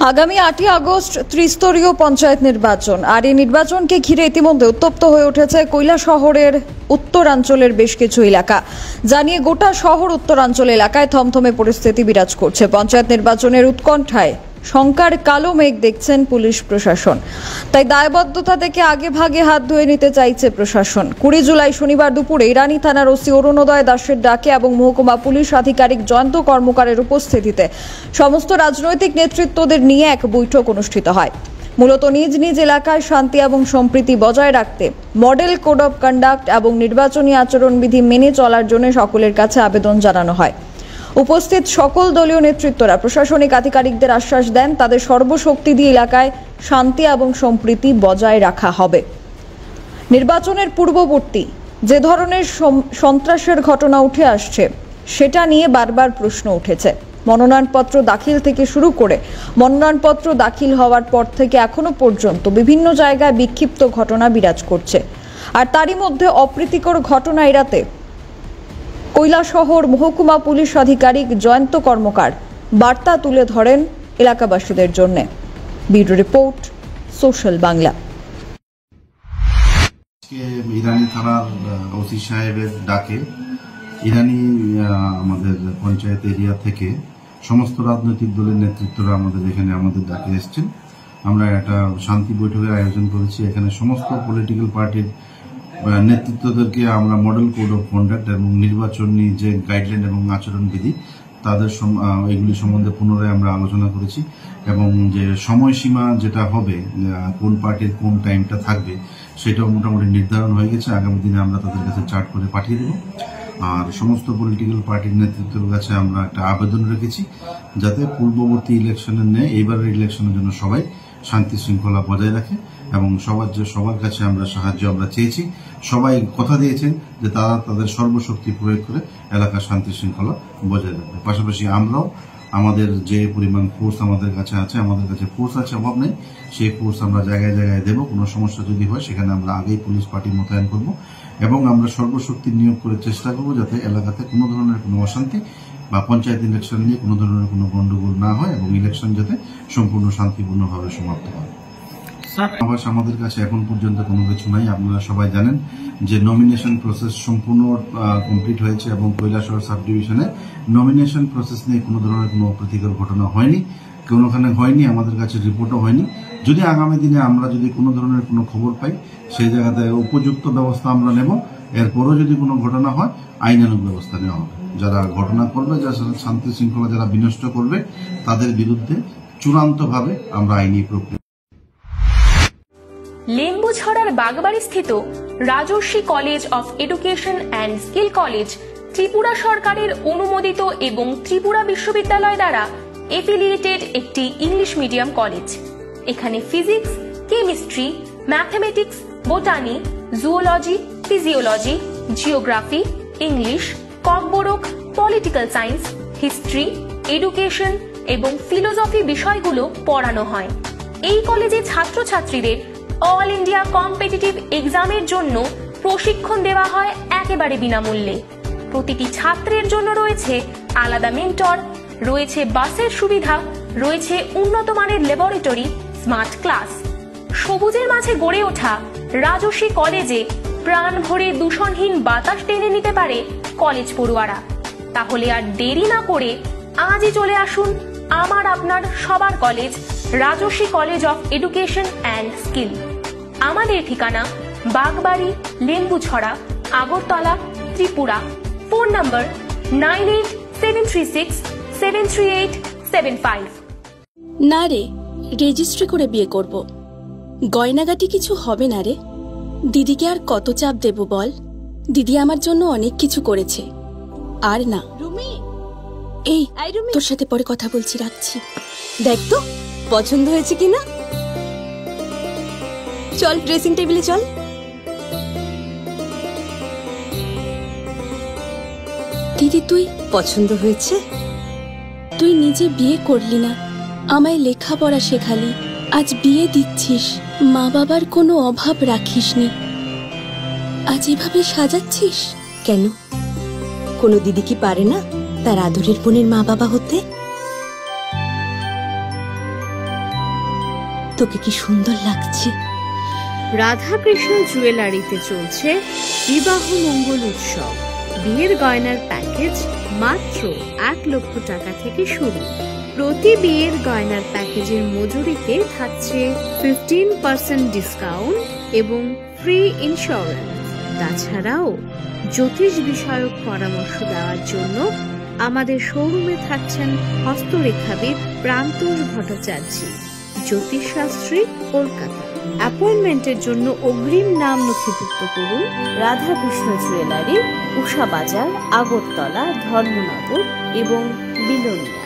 আগামী 8ই আগস্ট ত্রিস্তরীয় পঞ্চায়েত নির্বাচন, আর এই নির্বাচনকে ঘিরে ইতিমধ্যে উত্তপ্ত হয়ে উঠেছে কৈলাসহরের উত্তরাঞ্চলের বেশ কিছু এলাকা। জানিয়ে গোটা শহর উত্তরাঞ্চল এলাকায় থমথমে পরিস্থিতি বিরাজ করছে। পঞ্চায়েত নির্বাচনের উৎকণ্ঠায় শঙ্কার কালো মেঘ দেখছেন পুলিশ প্রশাসন। তাই দায়বদ্ধতা থেকে আগে ভাগে হাত ধুয়ে নিতে চাইছে প্রশাসন। 20 জুলাই শনিবার দুপুরে ইরানি থানার ওসি অরুণোদয় দাসের ডাকে এবং মহকুমা পুলিশ আধিকারিক জয়ন্ত কর্মকারের উপস্থিতিতে সমস্ত রাজনৈতিক নেতৃত্বদের নিয়ে এক বৈঠক অনুষ্ঠিত হয়। মূলত নিজ নিজ এলাকায় শান্তি এবং সম্প্রীতি বজায় রাখতে মডেল কোড অফ কন্ডাক্ট এবং নির্বাচনী আচরণবিধি মেনে চলার জন্য সকলের কাছে আবেদন জানানো হয়। উপস্থিত সকল দলীয় নেতৃত্বরা প্রশাসনিক আধিকারিকদের আশ্বাস দেন তাদের সর্বশক্তি দিয়ে এলাকায় শান্তি এবং সম্প্রীতি বজায় রাখা হবে। নির্বাচনের পূর্ববর্তী যে ধরনের সন্ত্রাসের ঘটনা উঠে আসছে সেটা নিয়ে বারবার প্রশ্ন উঠেছে। মনোনয়নপত্র দাখিল থেকে শুরু করে মনোনয়নপত্র দাখিল হওয়ার পর থেকে এখনো পর্যন্ত বিভিন্ন জায়গায় বিক্ষিপ্ত ঘটনা বিরাজ করছে। আর তারই মধ্যে অপ্রীতিকর ঘটনা এড়াতে কৈলাসহর মহকুমা পুলিশ আধিকারিক জয়ন্ত কর্মকার বার্তা তুলে ধরেন এলাকাবাসীদের জন্য। Bureau report, social Bangla. Irani থানার ওসি সাহেবের ডাকে ইরানি আমাদের পঞ্চায়েত এরিয়া থেকে সমস্ত রাজনৈতিক দলের নেতৃত্বরা আমাদের এখানে আমাদের ডাকে এসেছেন। আমরা একটা শান্তি বৈঠকের আয়োজন করেছি। এখানে সমস্ত পলিটিক্যাল পার্টির নেতৃত্বদেরকে আমরা মডেল কোড অফ কন্ডাক্ট এবং নির্বাচনী যে গাইডলাইন এবং আচরণবিধি তাদের এগুলি সম্বন্ধে পুনরায় আমরা আলোচনা করেছি এবং যে সময়সীমা যেটা হবে, কোন পার্টির কোন টাইমটা থাকবে সেটাও মোটামুটি নির্ধারণ হয়ে গেছে। আগামী দিনে আমরা তাদের কাছে চার্ট করে পাঠিয়ে দেব। আর সমস্ত পলিটিক্যাল পার্টির নেতৃত্বের কাছে আমরা একটা আবেদন রেখেছি যাতে পূর্ববর্তী ইলেকশনের ন্যায় এইবারের ইলেকশনের জন্য সবাই শান্তি শৃঙ্খলা বজায় রাখে এবং সবার কাছে আমরা সাহায্য চেয়েছি। সবাই কথা দিয়েছেন যে তারা তাদের সর্বশক্তি প্রয়োগ করে এলাকার শান্তি শৃঙ্খলা বজায় রাখবে। পাশাপাশি আমরাও আমাদের যে পরিমাণ ফোর্স আমাদের কাছে আছে, আমাদের কাছে ফোর্স আছে অভাব নেই, সেই ফোর্স আমরা জায়গায় জায়গায় দেব। কোনো সমস্যা যদি হয় সেখানে আমরা আগেই পুলিশ পার্টি মোতায়েন করব এবং আমরা সর্বশক্তি নিয়োগ করে চেষ্টা করব যাতে এলাকাতে কোনো ধরনের কোনো অশান্তি বা পঞ্চায়েত ইলেকশন নিয়ে কোনো ধরনের কোনো গন্ডগোল না হয় এবং ইলেকশন যাতে সম্পূর্ণ শান্তিপূর্ণভাবে সমাপ্ত হয়। আমাদের কাছে এখন পর্যন্ত কোনো কিছু নাই। আপনারা সবাই জানেন যে নমিনেশন প্রসেস সম্পূর্ণ কমপ্লিট হয়েছে এবং কৈলাসহর সাব ডিভিশনে নমিনেশন প্রসেস নিয়ে কোনো ধরনের কোনো অপ্রীতিকর ঘটনা হয়নি, কোনোখানে হয়নি, আমাদের কাছে রিপোর্টও হয়নি। যদি আগামী দিনে আমরা যদি কোনো ধরনের কোনো খবর পাই সেই জায়গাতে উপযুক্ত ব্যবস্থা আমরা নেব। এরপরও যদি কোনো ঘটনা হয় আইনানুগ ব্যবস্থা নেওয়া হবে। যারা ঘটনা করবে, যারা শান্তি শৃঙ্খলা যারা বিনষ্ট করবে তাদের বিরুদ্ধে চূড়ান্তভাবে আমরা আইনি প্রক্রিয়া। লেম্বুছড়ার বাগবাড়ি স্থিত Rajarshi college of education and skill college Tripura সরকারের অনুমোদিত এবং ত্রিপুরা বিশ্ববিদ্যালয় দ্বারা এফিলিয়েটেড একটি ইংলিশ মিডিয়াম কলেজ। এখানে physics, chemistry, mathematics, botany, zoology, physiology, geography, English, Kokborok, political science, history, education এবং ফিলোসফি বিষয়গুলো পড়ানো হয়। এই কলেজে ছাত্রছাত্রীদের অল ইন্ডিয়া কম্পিটিটিভ এক্সামের জন্য প্রশিক্ষণ দেওয়া হয় একেবারে বিনামূল্যে। প্রতিটি ছাত্রের জন্য রয়েছে আলাদা মেন্টর, রয়েছে বাসের সুবিধা, রয়েছে উন্নত মানের ল্যাবরেটরি, স্মার্ট ক্লাস। সবুজের মাঝে গড়ে ওঠা রাজর্ষি কলেজে প্রাণ ভরে দূষণহীন বাতাস টেনে নিতে পারে কলেজ পড়ুয়ারা। তাহলে আর দেরি না করে আজই চলে আসুন আমার আপনার সবার college Rajarshi college of education and skill. আমাদের ঠিকানা বাগবাড়ি, লেম্বুছড়া, আগরতলা, ত্রিপুরা। Phone number 9873673875। না রে, রেজিস্ট্রি করে বিয়ে করব। গয়নাগাটি কিছু হবে না রে। দিদিকে আর কত চাপ দেব বল? দিদি আমার জন্য অনেক কিছু করেছে। আর না এই তোর সাথে পরে কথা বলছি, রাখছি। দেখ তো পছন্দ হয়েছে কিনা। চল ড্রেসিং টেবিলে চল। দিদি তুই পছন্দ হয়েছে? তুই নিজে বিয়ে করলি না, আমায় লেখাপড়া শেখালি, আজ বিয়ে দিচ্ছিস, মা বাবার কোনো অভাব রাখিসনি, আজ এভাবে সাজাচ্ছিস কেন? কোনো দিদি কি পারে না তার আদরের বোনের মা বাবা হতে? তোকে কি সুন্দর লাগছে। রাধাকৃষ্ণ জুয়েলারিতে চলছে বিবাহ মঙ্গল উৎসব। বিয়ের গয়নার প্যাকেজ মাত্র 1 লক্ষ টাকা থেকে শুরু। প্রতি বিয়ের গয়নার প্যাকেজের মজুরিতে থাকছে 15% ডিসকাউন্ট এবং ফ্রি ইন্স্যুরেন্স। তাছাড়াও জ্যোতিষ বিষয়ক পরামর্শ দেওয়ার জন্য আমাদের শোরুমে থাকছেন হস্তরেখাবিদ প্রান্তোষ ভট্টাচার্য, জ্যোতিষশাস্ত্রী, কলকাতা। অ্যাপয়েন্টমেন্টের জন্য অগ্রিম নাম নথিভুক্ত করুন রাধাকৃষ্ণ জুয়েলারি, উষা বাজার, আগরতলা, ধর্মনগর এবং বিলোনিয়া।